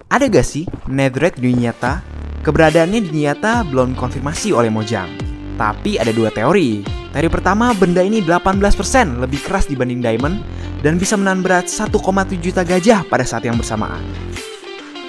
Ada gak sih netherite di dunia nyata? Keberadaannya di dunia nyata belum konfirmasi oleh Mojang. Tapi ada dua teori. Teori pertama, benda ini 18% lebih keras dibanding diamond dan bisa menahan berat 1,7 juta gajah pada saat yang bersamaan.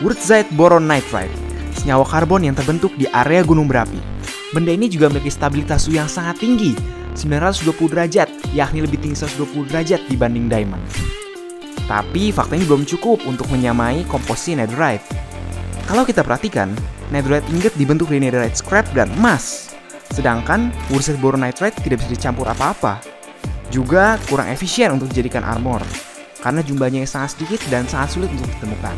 Wurtzite boron nitride, senyawa karbon yang terbentuk di area gunung berapi. Benda ini juga memiliki stabilitas suhu yang sangat tinggi, 920 derajat, yakni lebih tinggi 120 derajat dibanding diamond. Tapi faktanya belum cukup untuk menyamai komposisi netherite. Kalau kita perhatikan, netherite ingot dibentuk dari netherite scrap dan emas. Sedangkan wurtzite boron nitride tidak bisa dicampur apa-apa. Juga kurang efisien untuk dijadikan armor, karena jumlahnya yang sangat sedikit dan sangat sulit untuk ditemukan.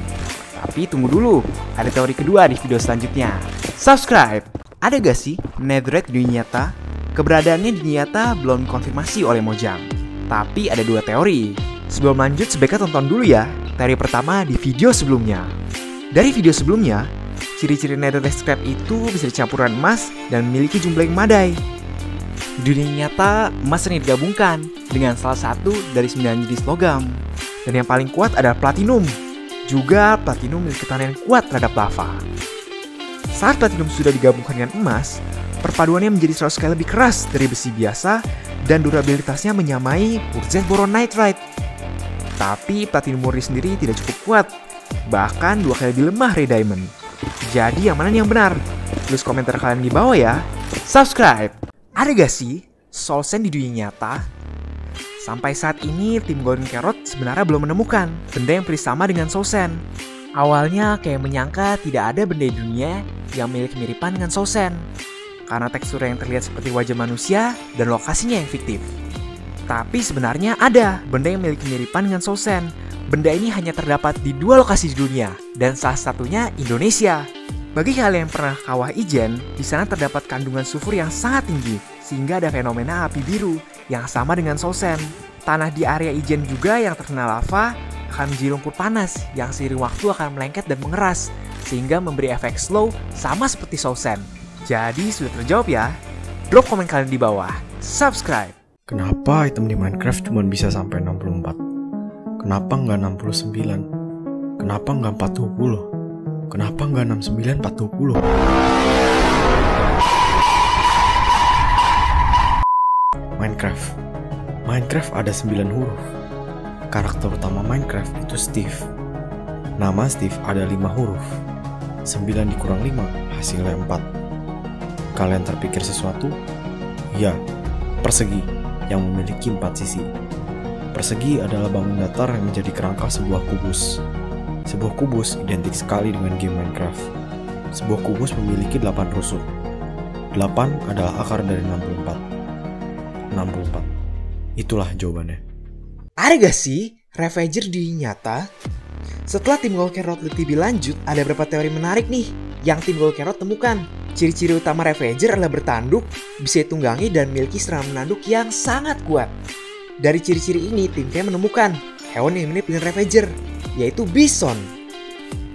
Tapi tunggu dulu, ada teori kedua di video selanjutnya. Subscribe! Ada gak sih netherite di dunia nyata? Keberadaannya di dunia nyata belum konfirmasi oleh Mojang. Tapi ada dua teori. Sebelum lanjut, sebaiknya tonton dulu ya teori pertama di video sebelumnya. Dari video sebelumnya, ciri-ciri netherite scrap itu bisa dicampuran emas dan memiliki jumlah yang memadai. Di dunia nyata, emas sering digabungkan dengan salah satu dari 9 jenis logam. Dan yang paling kuat adalah platinum. Juga platinum memiliki ketahanan yang kuat terhadap lava. Saat platinum sudah digabungkan dengan emas, perpaduannya menjadi 100 kali lebih keras dari besi biasa dan durabilitasnya menyamai wurtzite boron nitride. Tapi platinum murni sendiri tidak cukup kuat, bahkan 2 kali lebih lemah dari diamond. Jadi yang mana yang benar? Tulis komentar kalian di bawah ya. Subscribe! Ada gak sih soul sand di dunia nyata? Sampai saat ini tim Golden Carrot sebenarnya belum menemukan benda yang bersama dengan soul sand. Awalnya kayak menyangka tidak ada benda di dunia yang memiliki kemiripan dengan soul sand, karena tekstur yang terlihat seperti wajah manusia dan lokasinya yang fiktif. Tapi sebenarnya ada benda yang memiliki kemiripan dengan soul sand. Benda ini hanya terdapat di 2 lokasi di dunia, dan salah satunya Indonesia. Bagi kalian yang pernah ke Kawah Ijen, di sana terdapat kandungan sulfur yang sangat tinggi, sehingga ada fenomena api biru yang sama dengan soul sand. Tanah di area Ijen juga yang terkena lava akan menjadi lumpur panas yang seiring waktu akan melengket dan mengeras, sehingga memberi efek slow sama seperti soul sand. Jadi sudah terjawab ya? Drop komen kalian di bawah. Subscribe! Kenapa item di Minecraft cuma bisa sampai 64? Kenapa nggak 69? Kenapa nggak 40? Kenapa nggak 69 40? Minecraft ada 9 huruf. Karakter utama Minecraft itu Steve. Nama Steve ada 5 huruf. 9 dikurang 5 hasilnya 4. Kalian terpikir sesuatu? Ya, persegi yang memiliki 4 sisi. Persegi adalah bangun datar yang menjadi kerangka sebuah kubus. Sebuah kubus identik sekali dengan game Minecraft. Sebuah kubus memiliki 8 rusuk. 8 adalah akar dari 64. Itulah jawabannya. Ada gak sih Ravager di dunia nyata? Setelah tim Golden Carrot lebih lanjut, ada beberapa teori menarik nih yang tim Golden Carrot temukan. Ciri-ciri utama Ravager adalah bertanduk, bisa ditunggangi, dan memiliki serangan menanduk yang sangat kuat. Dari ciri-ciri ini, tim K menemukan hewan yang mirip dengan Ravager, yaitu bison.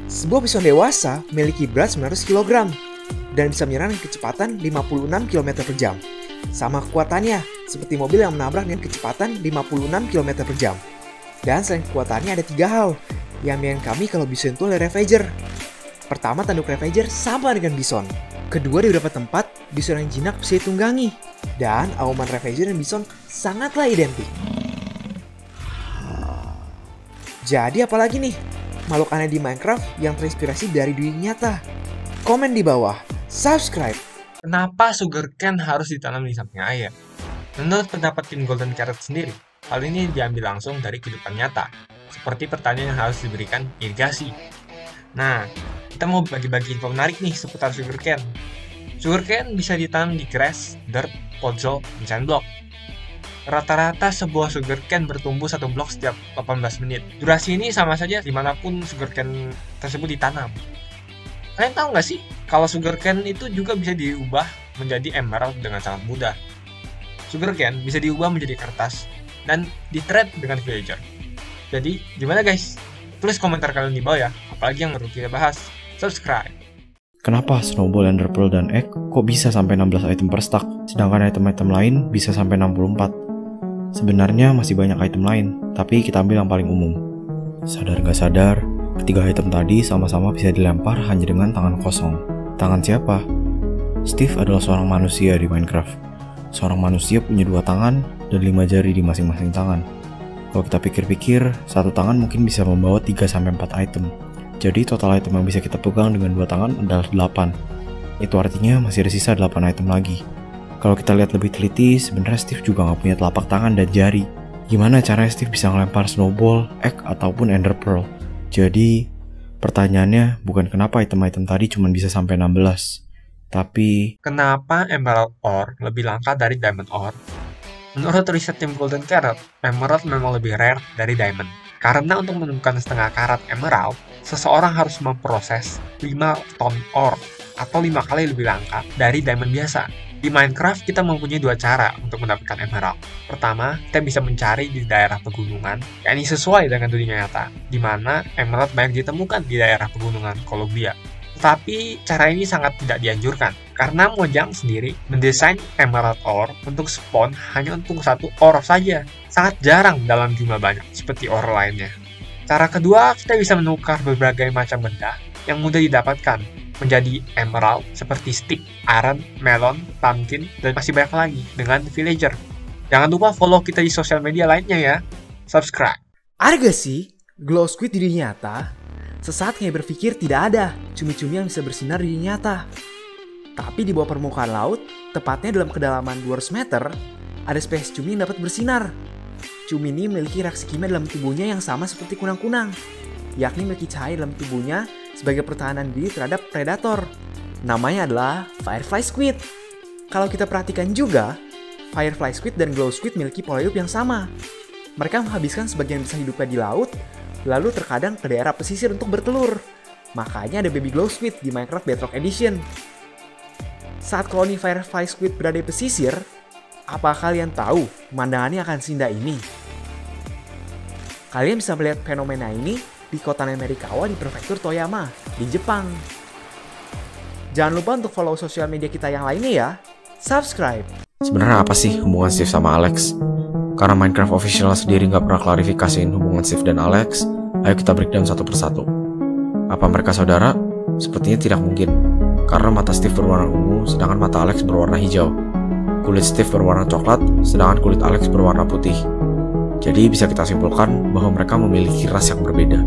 Sebuah bison dewasa memiliki berat 900 kg dan bisa menyerang dengan kecepatan 56 km per jam. Sama kekuatannya, seperti mobil yang menabrak dengan kecepatan 56 km per jam. Dan selain kekuatannya ada 3 hal yang meyakinkan kami kalau bison itu adalah Ravager. Pertama, tanduk Ravager sama dengan bison. Kedua, di beberapa tempat, bison yang jinak bisa ditunggangi. Dan auman Ravager dan bison sangatlah identik. Jadi apalagi nih makhluk aneh di Minecraft yang terinspirasi dari dunia nyata? Komen di bawah. Subscribe! Kenapa sugarcane harus ditanam di samping air? Menurut pendapat tim Golden Carrot sendiri, hal ini diambil langsung dari kehidupan nyata, seperti pertanian yang harus diberikan irigasi. Nah, kita mau bagi-bagi info menarik nih seputar sugarcane. Sugarcane bisa ditanam di grass, dirt, podzol, dan sandblock. Rata-rata sebuah sugarcane bertumbuh 1 blok setiap 18 menit. Durasi ini sama saja dimanapun sugarcane tersebut ditanam. Kalian tahu nggak sih, kalau sugarcane itu juga bisa diubah menjadi emerald dengan sangat mudah. Sugarcane bisa diubah menjadi kertas dan di-trade dengan villager. Jadi, gimana guys? Tulis komentar kalian di bawah ya, apalagi yang perlu kita bahas. Subscribe! Kenapa Snowball, Ender Pearl, dan Egg kok bisa sampai 16 item per stack, sedangkan item-item lain bisa sampai 64? Sebenarnya masih banyak item lain, tapi kita ambil yang paling umum. Sadar gak sadar, Ketiga item tadi sama-sama bisa dilempar hanya dengan tangan kosong. Tangan siapa? Steve adalah seorang manusia di Minecraft. Seorang manusia punya 2 tangan dan 5 jari di masing-masing tangan. Kalau kita pikir-pikir, satu tangan mungkin bisa membawa 3-4 item. Jadi total item yang bisa kita pegang dengan 2 tangan adalah 8. Itu artinya masih ada sisa 8 item lagi. Kalau kita lihat lebih teliti, sebenarnya Steve juga nggak punya telapak tangan dan jari. Gimana caranya Steve bisa ngelempar snowball, egg, ataupun ender pearl? Jadi, pertanyaannya bukan kenapa item-item tadi cuma bisa sampai 16. Tapi, Kenapa Emerald Ore lebih langka dari Diamond Ore? Menurut riset tim Golden Carrot, Emerald memang lebih rare dari Diamond. Karena untuk menemukan setengah karat Emerald, seseorang harus memproses 5 ton ore atau 5 kali lebih langka dari Diamond biasa. Di Minecraft, kita mempunyai 2 cara untuk mendapatkan Emerald. Pertama, kita bisa mencari di daerah pegunungan, yakni sesuai dengan dunia nyata, di mana Emerald banyak ditemukan di daerah pegunungan Columbia. Tetapi cara ini sangat tidak dianjurkan, karena Mojang sendiri mendesain Emerald Ore untuk spawn hanya untuk 1 ore saja. Sangat jarang dalam jumlah banyak, seperti ore lainnya. Cara kedua, kita bisa menukar berbagai macam benda yang mudah didapatkan menjadi emerald seperti stick, iron, melon, pumpkin, dan masih banyak lagi dengan villager. Jangan lupa follow kita di sosial media lainnya ya. Subscribe. Ada gak sih glow squid di dunia nyata? Sesaat kayak berpikir tidak ada cumi-cumi yang bisa bersinar di dunia nyata. Tapi di bawah permukaan laut, tepatnya dalam kedalaman 200 meter, ada spesies cumi yang dapat bersinar. Cumi ini memiliki reaksi kimia dalam tubuhnya yang sama seperti kunang-kunang, yakni memiliki cahaya dalam tubuhnya sebagai pertahanan diri terhadap predator. Namanya adalah firefly squid. Kalau kita perhatikan juga, firefly squid dan glow squid memiliki pola hidup yang sama. Mereka menghabiskan sebagian besar hidupnya di laut, lalu terkadang ke daerah pesisir untuk bertelur. Makanya ada baby glow squid di Minecraft Bedrock Edition. Saat koloni firefly squid berada di pesisir, apa kalian tahu pemandangannya akan seindah ini? Kalian bisa melihat fenomena ini di kota Merikawa di prefektur Toyama, di Jepang. Jangan lupa untuk follow sosial media kita yang lainnya ya. Subscribe. sebenarnya apa sih hubungan Steve sama Alex? Karena Minecraft official sendiri nggak pernah klarifikasiin hubungan Steve dan Alex, ayo kita breakdown satu persatu. Apa mereka saudara? Sepertinya tidak mungkin, karena mata Steve berwarna ungu, sedangkan mata Alex berwarna hijau. Kulit Steve berwarna coklat, sedangkan kulit Alex berwarna putih. Jadi bisa kita simpulkan bahwa mereka memiliki ras yang berbeda.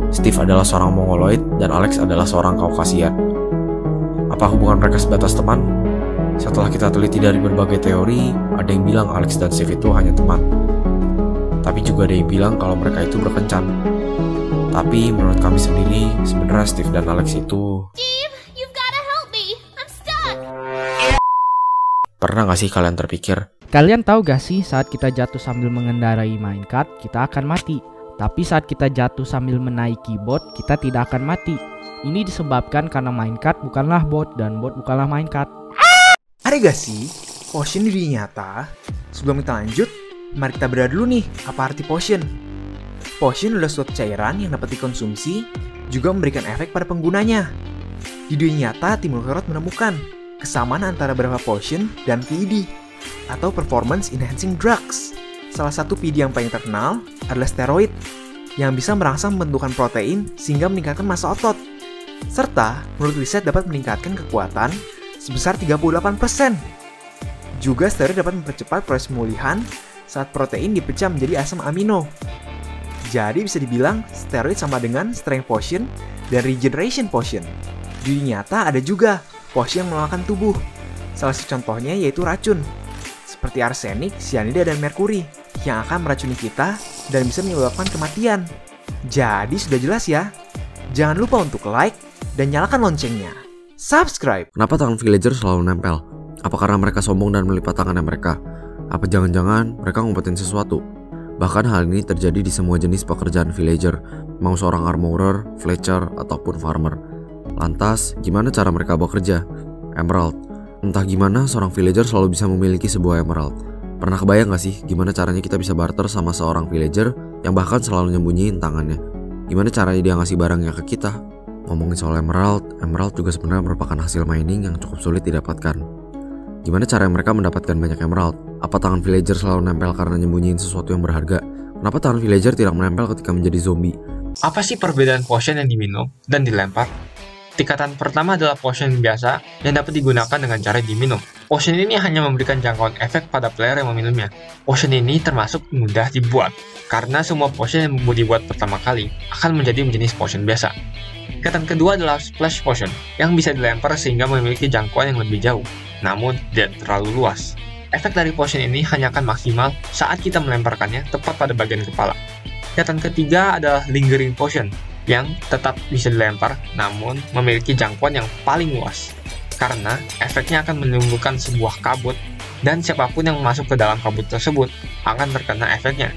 Steve adalah seorang Mongoloid dan Alex adalah seorang Kaukasian. Apa hubungan mereka sebatas teman? Setelah kita teliti dari berbagai teori, ada yang bilang Alex dan Steve itu hanya teman. Tapi juga ada yang bilang kalau mereka itu berkencan. Tapi menurut kami sendiri, sebenarnya Steve dan Alex itu... Steve, you've gotta help me. I'm stuck. Pernah gak sih kalian terpikir, Kalian tahu gak sih saat kita jatuh sambil mengendarai minecart, kita akan mati. Tapi saat kita jatuh sambil menaiki bot, kita tidak akan mati. Ini disebabkan karena minecart bukanlah bot dan bot bukanlah minecart. Ada gak sih potion di dunia nyata? Sebelum kita lanjut, mari kita bedah dulu nih apa arti potion. Potion adalah suatu cairan yang dapat dikonsumsi, juga memberikan efek pada penggunanya. Di dunia nyata, tim Golden menemukan kesamaan antara beberapa potion dan PED, atau Performance Enhancing Drugs. Salah satu PED yang paling terkenal adalah steroid, yang bisa merangsang pembentukan protein sehingga meningkatkan massa otot. Serta, menurut riset dapat meningkatkan kekuatan sebesar 38%. Juga steroid dapat mempercepat proses pemulihan saat protein dipecah menjadi asam amino. Jadi bisa dibilang steroid sama dengan strength potion dan regeneration potion. Di dunia nyata ada juga potion yang melemahkan tubuh. Salah satu contohnya yaitu racun, seperti arsenik, cyanida, dan merkuri, yang akan meracuni kita dan bisa menyebabkan kematian. Jadi sudah jelas ya. Jangan lupa untuk like dan nyalakan loncengnya. Subscribe. kenapa tangan villager selalu nempel? Apa karena mereka sombong dan melipat tangannya mereka? Apa jangan-jangan mereka ngumpetin sesuatu? Bahkan hal ini terjadi di semua jenis pekerjaan villager, mau seorang armorer, fletcher, ataupun farmer. Lantas, gimana cara mereka bekerja? Emerald. Entah gimana seorang villager selalu bisa memiliki sebuah emerald. Pernah kebayang gak sih gimana caranya kita bisa barter sama seorang villager yang bahkan selalu nyembunyiin tangannya? Gimana caranya dia ngasih barangnya ke kita? Ngomongin soal emerald juga sebenarnya merupakan hasil mining yang cukup sulit didapatkan. Gimana cara mereka mendapatkan banyak emerald? Apa tangan villager selalu nempel karena nyembunyiin sesuatu yang berharga? Kenapa tangan villager tidak menempel ketika menjadi zombie? Apa sih perbedaan potion yang diminum dan dilempar? Tingkatan pertama adalah potion biasa yang dapat digunakan dengan cara diminum. Potion ini hanya memberikan jangkauan efek pada player yang meminumnya. Potion ini termasuk mudah dibuat, karena semua potion yang dibuat pertama kali akan menjadi jenis potion biasa. Tingkatan kedua adalah splash potion, yang bisa dilempar sehingga memiliki jangkauan yang lebih jauh, namun tidak terlalu luas. Efek dari potion ini hanya akan maksimal saat kita melemparkannya tepat pada bagian kepala. Tingkatan ketiga adalah lingering potion, yang tetap bisa dilempar namun memiliki jangkauan yang paling luas, karena efeknya akan menimbulkan sebuah kabut dan siapapun yang masuk ke dalam kabut tersebut akan terkena efeknya.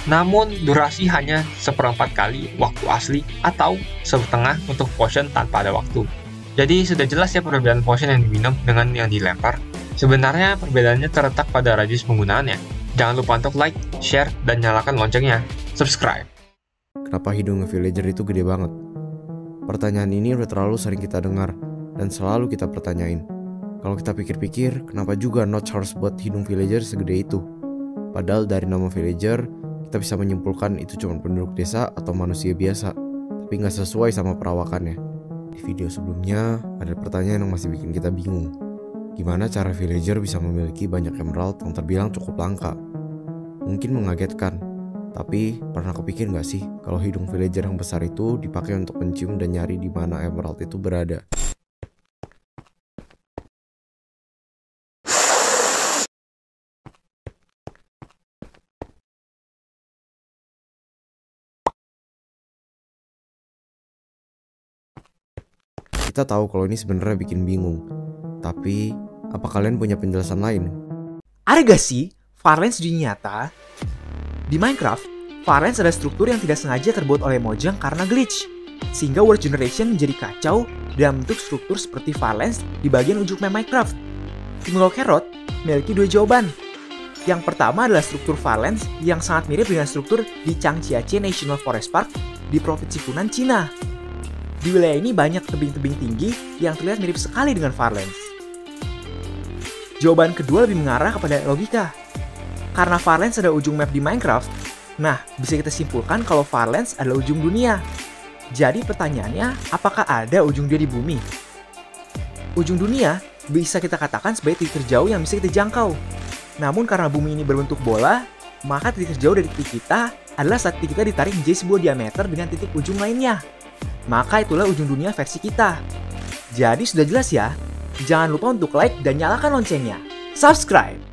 Namun durasi hanya 1/4 kali waktu asli atau setengah untuk potion tanpa ada waktu. Jadi sudah jelas ya perbedaan potion yang diminum dengan yang dilempar. Sebenarnya perbedaannya terletak pada radius penggunaannya. Jangan lupa untuk like, share, dan nyalakan loncengnya. Subscribe. Kenapa hidung villager itu gede banget? Pertanyaan ini udah terlalu sering kita dengar dan selalu kita pertanyain. Kalau kita pikir-pikir, kenapa juga Notch harus buat hidung villager segede itu? Padahal dari nama villager, kita bisa menyimpulkan itu cuma penduduk desa atau manusia biasa, tapi nggak sesuai sama perawakannya. Di video sebelumnya, ada pertanyaan yang masih bikin kita bingung. Gimana cara villager bisa memiliki banyak emerald yang terbilang cukup langka? Mungkin mengagetkan, tapi pernah kepikir nggak sih kalau hidung villager yang besar itu dipakai untuk mencium dan nyari di mana emerald itu berada? Kita tahu kalau ini sebenarnya bikin bingung, tapi apa kalian punya penjelasan lain? Ada gak sih Farlands di nyata? Di Minecraft, Farlands adalah struktur yang tidak sengaja terbuat oleh Mojang karena glitch, sehingga world generation menjadi kacau dalam bentuk struktur seperti Farlands di bagian ujung map Minecraft. Tim LolCarrot memiliki dua jawaban. Yang pertama adalah struktur Farlands yang sangat mirip dengan struktur di Changjiajie National Forest Park di Provinsi Hunan, Cina. Di wilayah ini banyak tebing-tebing tinggi yang terlihat mirip sekali dengan Farlands. Jawaban kedua lebih mengarah kepada logika. Karena Farlands adalah ujung map di Minecraft, nah bisa kita simpulkan kalau Farlands adalah ujung dunia. Jadi pertanyaannya, apakah ada ujung dia di bumi? Ujung dunia bisa kita katakan sebagai titik terjauh yang bisa kita jangkau. Namun karena bumi ini berbentuk bola, maka titik terjauh dari titik kita adalah saat titik kita ditarik menjadi sebuah diameter dengan titik ujung lainnya. Maka itulah ujung dunia versi kita. Jadi sudah jelas ya? Jangan lupa untuk like dan nyalakan loncengnya. Subscribe!